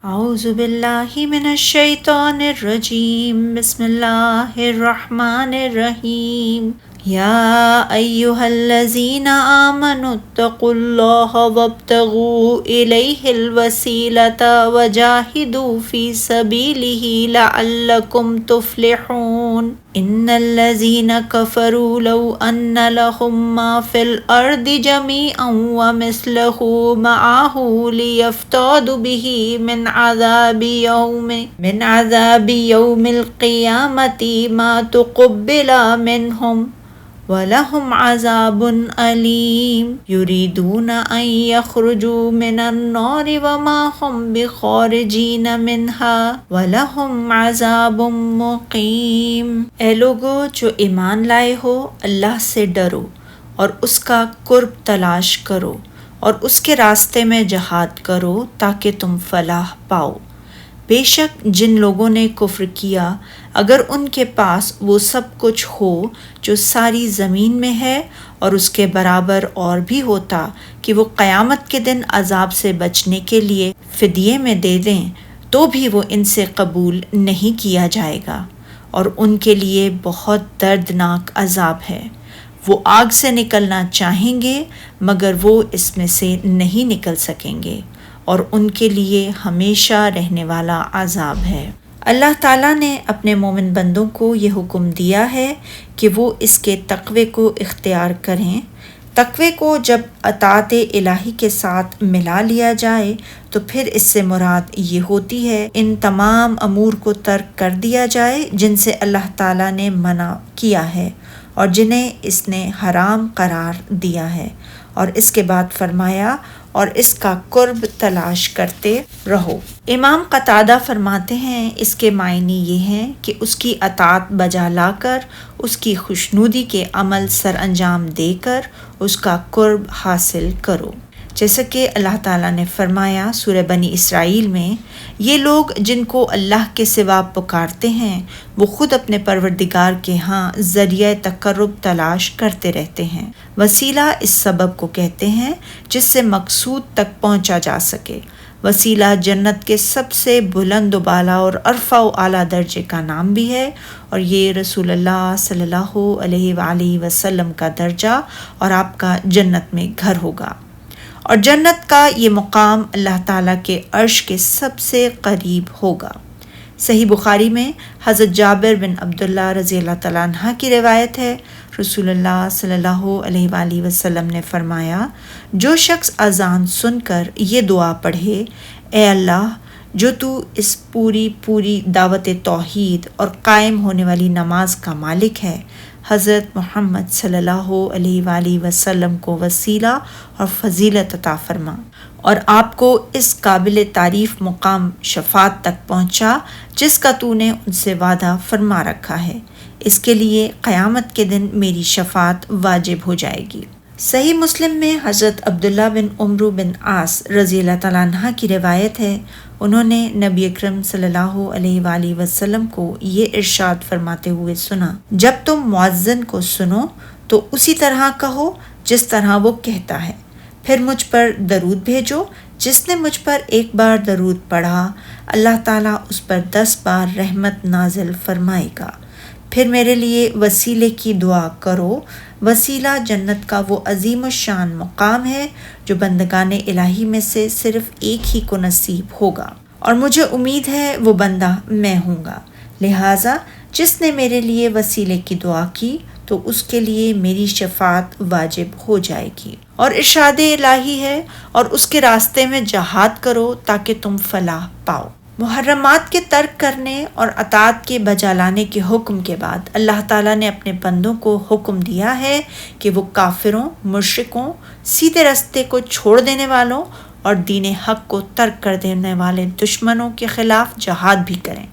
اعوذ باللہ من الشیطان الرجیم بسم اللہ الرحمن الرحیم یا ایہا الذین آمنوا اتقوا اللہ وابتغوا الیہ الوسیلۃ وجاہدوا فی سبیلہ لعلکم تفلحون ان الذین کفروا لو ان لهم ما فی الارض جميعا ومثلہ معہ لیفتادوا بہ من عذاب یوم القیامۃ ما تقبل منہم وَلَهُمْ عَذَابٌ أَلِيمٌ يُرِيدُونَ أَن يَخْرُجُوا مِنَ النَّارِ وَمَا هُمْ بِخَارِجِينَ مِنْهَا وَلَهُمْ عَذَابٌ مُقِيمٌ۔ اے لوگو جو ایمان لائے ہو، اللہ سے ڈرو اور اس کا قرب تلاش کرو اور اس کے راستے میں جہاد کرو تاکہ تم فلاح پاؤ۔ بے شک جن لوگوں نے کفر کیا، اگر ان کے پاس وہ سب کچھ ہو جو ساری زمین میں ہے اور اس کے برابر اور بھی ہوتا کہ وہ قیامت کے دن عذاب سے بچنے کے لیے فدیے میں دے دیں، تو بھی وہ ان سے قبول نہیں کیا جائے گا اور ان کے لیے بہت دردناک عذاب ہے۔ وہ آگ سے نکلنا چاہیں گے مگر وہ اس میں سے نہیں نکل سکیں گے اور ان کے لیے ہمیشہ رہنے والا عذاب ہے۔ اللہ تعالیٰ نے اپنے مومن بندوں کو یہ حکم دیا ہے کہ وہ اس کے تقوی کو اختیار کریں۔ تقوی کو جب اطاعت الہی کے ساتھ ملا لیا جائے تو پھر اس سے مراد یہ ہوتی ہے ان تمام امور کو ترک کر دیا جائے جن سے اللہ تعالیٰ نے منع کیا ہے اور جنہیں اس نے حرام قرار دیا ہے، اور اس کے بعد فرمایا اور اس کا قرب تلاش کرتے رہو۔ امام قتادہ فرماتے ہیں اس کے معنی یہ ہیں کہ اس کی اطاعت بجا لا کر، اس کی خوشنودی کے عمل سر انجام دے کر اس کا قرب حاصل کرو۔ جیسا کہ اللہ تعالیٰ نے فرمایا سورہ بنی اسرائیل میں، یہ لوگ جن کو اللہ کے سوا پکارتے ہیں وہ خود اپنے پروردگار کے ہاں ذریعہ تقرب تلاش کرتے رہتے ہیں۔ وسیلہ اس سبب کو کہتے ہیں جس سے مقصود تک پہنچا جا سکے۔ وسیلہ جنت کے سب سے بلند و بالا اور عرفہ و اعلیٰ درجے کا نام بھی ہے، اور یہ رسول اللہ صلی اللہ علیہ وآلہ وسلم کا درجہ اور آپ کا جنت میں گھر ہوگا، اور جنت کا یہ مقام اللہ تعالیٰ کے عرش کے سب سے قریب ہوگا۔ صحیح بخاری میں حضرت جابر بن عبداللہ رضی اللہ تعالیٰ عنہ کی روایت ہے، رسول اللہ صلی اللہ علیہ وآلہ وسلم نے فرمایا، جو شخص اذان سن کر یہ دعا پڑھے، اے اللہ جو تو اس پوری دعوت توحید اور قائم ہونے والی نماز کا مالک ہے، حضرت محمد صلی اللہ علیہ وآلہ وسلم کو وسیلہ اور فضیلت عطا فرما اور آپ کو اس قابل تعریف مقام شفاعت تک پہنچا جس کا تو نے ان سے وعدہ فرما رکھا ہے، اس کے لیے قیامت کے دن میری شفاعت واجب ہو جائے گی۔ صحیح مسلم میں حضرت عبداللہ بن عمرو بن عاص رضی اللہ تعالیٰ عنہ کی روایت ہے، انہوں نے نبی اکرم صلی اللہ علیہ وآلہ وسلم کو یہ ارشاد فرماتے ہوئے سنا، جب تم مؤذن کو سنو تو اسی طرح کہو جس طرح وہ کہتا ہے، پھر مجھ پر درود بھیجو، جس نے مجھ پر ایک بار درود پڑھا اللہ تعالیٰ اس پر 10 بار رحمت نازل فرمائے گا۔ پھر میرے لیے وسیلے کی دعا کرو۔ وسیلہ جنت کا وہ عظیم الشان مقام ہے جو بندگان الہی میں سے صرف ایک ہی کو نصیب ہوگا، اور مجھے امید ہے وہ بندہ میں ہوں گا، لہٰذا جس نے میرے لیے وسیلے کی دعا کی تو اس کے لیے میری شفاعت واجب ہو جائے گی۔ اور ارشاد الہی ہے اور اس کے راستے میں جہاد کرو تاکہ تم فلاح پاؤ۔ محرمات کے ترک کرنے اور اطاعت کے بجا لانے کے حکم کے بعد اللہ تعالیٰ نے اپنے بندوں کو حکم دیا ہے کہ وہ کافروں، مشرکوں، سیدھے راستے کو چھوڑ دینے والوں اور دین حق کو ترک کر دینے والے دشمنوں کے خلاف جہاد بھی کریں،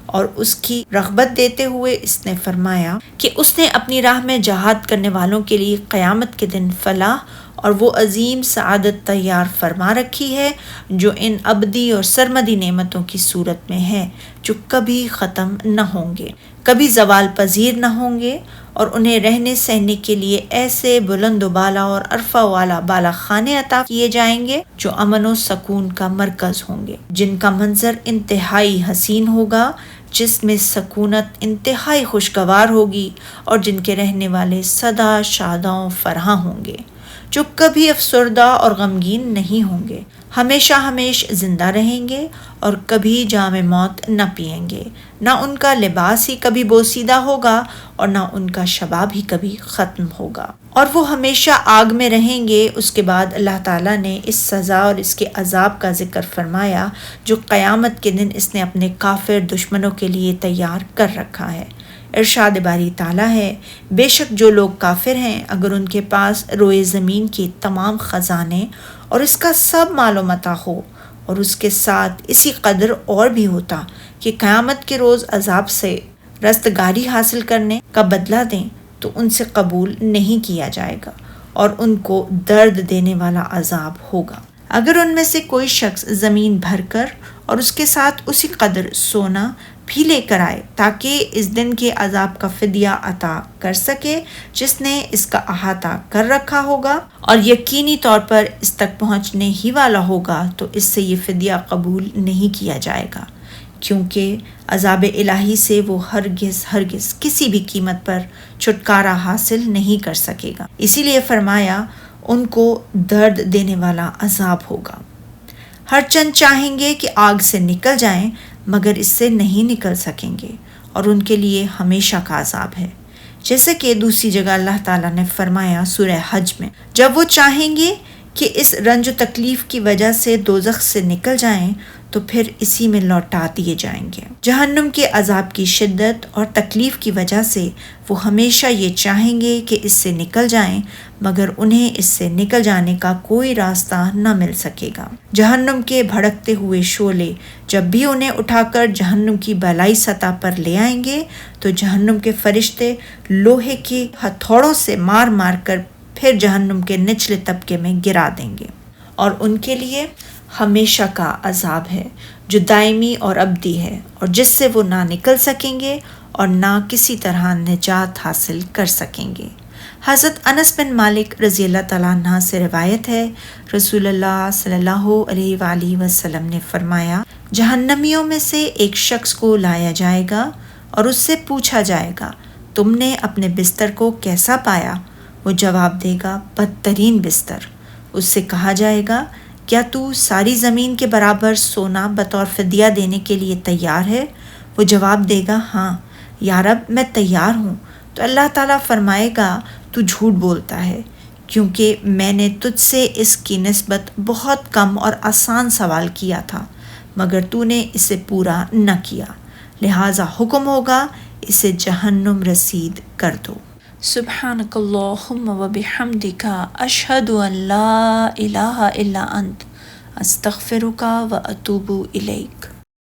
اور اس کی رغبت دیتے ہوئے اس نے فرمایا کہ اس نے اپنی راہ میں جہاد کرنے والوں کے لیے قیامت کے دن فلاح اور وہ عظیم سعادت تیار فرما رکھی ہے جو ان ابدی اور سرمدی نعمتوں کی صورت میں ہے، جو کبھی ختم نہ ہوں گے، کبھی زوال پذیر نہ ہوں گے، اور انہیں رہنے سہنے کے لیے ایسے بلند و بالا اور عرفہ والا بالا خانے عطا کیے جائیں گے جو امن و سکون کا مرکز ہوں گے، جن کا منظر انتہائی حسین ہوگا، جس میں سکونت انتہائی خوشگوار ہوگی، اور جن کے رہنے والے سدا شاداں و فرحاں ہوں گے، جو کبھی افسردہ اور غمگین نہیں ہوں گے، ہمیشہ ہمیش زندہ رہیں گے اور کبھی جام موت نہ پئیں گے، نہ ان کا لباس ہی کبھی بوسیدہ ہوگا اور نہ ان کا شباب ہی کبھی ختم ہوگا، اور وہ ہمیشہ آگ میں رہیں گے۔ اس کے بعد اللہ تعالیٰ نے اس سزا اور اس کے عذاب کا ذکر فرمایا جو قیامت کے دن اس نے اپنے کافر دشمنوں کے لیے تیار کر رکھا ہے۔ ارشاد باری تعالیٰ ہے، بے شک جو لوگ کافر ہیں، اگر ان کے پاس روئے زمین کے تمام خزانے اور اس کا سب مال و متاع ہو، اور اس کے ساتھ اسی قدر اور بھی ہوتا کہ قیامت کے روز عذاب سے رستگاری حاصل کرنے کا بدلہ دیں، تو ان سے قبول نہیں کیا جائے گا اور ان کو درد دینے والا عذاب ہوگا۔ اگر ان میں سے کوئی شخص زمین بھر کر اور اس کے ساتھ اسی قدر سونا بھی لے کر آئے تاکہ اس دن کے عذاب کا فدیہ عطا کر سکے جس نے اس کا احاطہ کر رکھا ہوگا اور یقینی طور پر اس تک پہنچنے ہی والا ہوگا، تو اس سے یہ فدیہ قبول نہیں کیا جائے گا، کیونکہ عذاب الہی سے وہ ہرگز کسی بھی قیمت پر چھٹکارا حاصل نہیں کر سکے گا۔ اسی لیے فرمایا ان کو درد دینے والا عذاب ہوگا۔ ہر چند چاہیں گے کہ آگ سے نکل جائیں مگر اس سے نہیں نکل سکیں گے، اور ان کے لیے ہمیشہ کا عذاب ہے، جیسے کہ دوسری جگہ اللہ تعالیٰ نے فرمایا سورہ حج میں، جب وہ چاہیں گے کہ اس رنج و تکلیف کی وجہ سے دوزخ سے نکل جائیں تو پھر اسی میں لوٹا دیے جائیں گے۔ جہنم کے عذاب کی شدت اور تکلیف کی وجہ سے وہ ہمیشہ یہ چاہیں گے کہ اس سے نکل جائیں مگر انہیں اس سے نکل جانے کا کوئی راستہ نہ مل سکے گا۔ جہنم کے بھڑکتے ہوئے شعلے جب بھی انہیں اٹھا کر جہنم کی بالائی سطح پر لے آئیں گے تو جہنم کے فرشتے لوہے کے ہتھوڑوں سے مار مار کر پھر جہنم کے نچلے طبقے میں گرا دیں گے، اور ان کے لیے ہمیشہ کا عذاب ہے جو دائمی اور ابدی ہے، اور جس سے وہ نہ نکل سکیں گے اور نہ کسی طرح نجات حاصل کر سکیں گے۔ حضرت انس بن مالک رضی اللہ تعالیٰ عنہ سے روایت ہے، رسول اللہ صلی اللہ علیہ وآلہ وسلم نے فرمایا، جہنمیوں میں سے ایک شخص کو لایا جائے گا اور اس سے پوچھا جائے گا، تم نے اپنے بستر کو کیسا پایا؟ وہ جواب دے گا، بدترین بستر۔ اس سے کہا جائے گا، کیا تو ساری زمین کے برابر سونا بطور فدیہ دینے کے لیے تیار ہے؟ وہ جواب دے گا، ہاں یا رب میں تیار ہوں۔ تو اللہ تعالیٰ فرمائے گا، تو جھوٹ بولتا ہے، کیونکہ میں نے تجھ سے اس کی نسبت بہت کم اور آسان سوال کیا تھا مگر تو نے اسے پورا نہ کیا، لہٰذا حکم ہوگا اسے جہنم رسید کر دو۔ سبحانک اللہم و بحمدک، اشہد ان لا الہ الا انت، استغفرک و اتوب الیک۔